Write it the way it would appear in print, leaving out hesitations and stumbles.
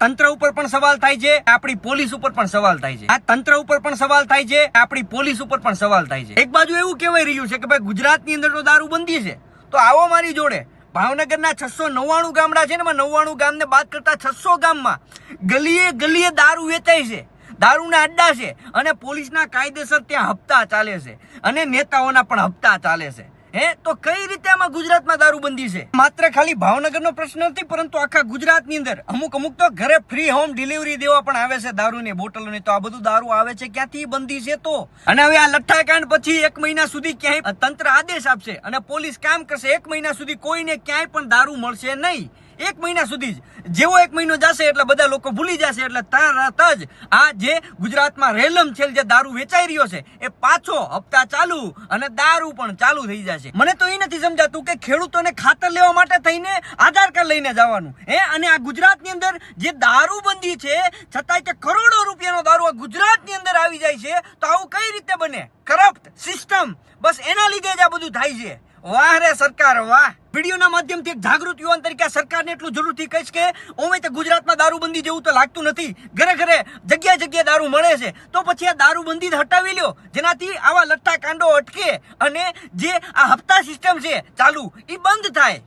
તંત્ર ઉપર પણ સવાલ થાય છે, આપણી પોલીસ ઉપર પણ સવાલ થાય છે, આ તંત્ર ઉપર પણ સવાલ થાય છે, આપણી પોલીસ ઉપર પણ સવાલ થાય છે। એક બાજુ એવું કહેવાય રહ્યું છે કે ભાઈ ગુજરાતની અંદર તો દારૂબંધી છે, તો આવો મારી જોડે ભાવનગરના 699 ગામડા છે ને, 99 ગામને બાદ કરતા 600 ગામમાં ગલીએ ગલીએ દારૂ વેચાય છે, દારૂના અડ્ડા છે, અને પોલીસના કાયદેસર ત્યાં હપ્તા ચાલે છે, અને નેતાઓના પણ હપ્તા ચાલે છે। તો કઈ રીતે આમાં ગુજરાતમાં દારૂબંધી છે? માત્ર ખાલી ભાવનગરનો પ્રશ્ન નથી, પરંતુ આખા ગુજરાતની અંદર અમુક તો ઘરે ફ્રી હોમ ડિલિવરી દેવા પણ આવે છે દારૂની બોટલોની। તો આ બધું દારૂ આવે છે ક્યાંથી? બંધી છે તો। અને હવે આ લઠ્ઠાકાંડ પછી 1 મહિના સુધી ક્યાંય તંત્ર આદેશ આપશે અને પોલીસ કામ કરશે, 1 મહિના સુધી કોઈને ક્યાંય પણ દારૂ મળશે નહીં। 1 મહિના સુધી જ જેવો 1 મહિનો જશે એટલે બધા લોકો ભૂલી જશે, એટલે તરત જ આ જે ગુજરાતમાં રેલમ છેલ જે દારૂ વેચાઈ રહ્યો છે એ પાછો હપ્તા ચાલુ અને દારૂ પણ ચાલુ થઈ જશે। મને તો એ નથી સમજાતું કે ખેડૂતોને ખાતર લેવા માટે થઈને આધાર કાર્ડ લઈને જવાનું, અને આ ગુજરાતની અંદર જે દારૂબંધી છે છતાંય કે કરોડો રૂપિયાનો દારૂ આ ગુજરાતની અંદર આવી જાય છે, તો આવું કઈ રીતે બને? કરપ્ટ સિસ્ટમ, બસ એના લીધે જ આ બધું થાય છે। વાહ રે સરકાર વાહ। વિડીયોના માધ્યમથી એક જાગૃત યુવાન તરીકે સરકારને એટલું જરૂરથી કહીશ કે ઓમે તે ગુજરાતમાં દારૂબંધી જેવું તો લાગતું નથી, ઘરે ઘરે જગ્યા જગ્યાએ દારૂ મળે છે, તો પછી આ દારૂબંધી હટાવી લ્યો, જેનાથી આવા લઠ્ઠા કાંડો અટકે અને જે આ હપ્તા સિસ્ટમ છે ચાલુ એ બંધ થાય।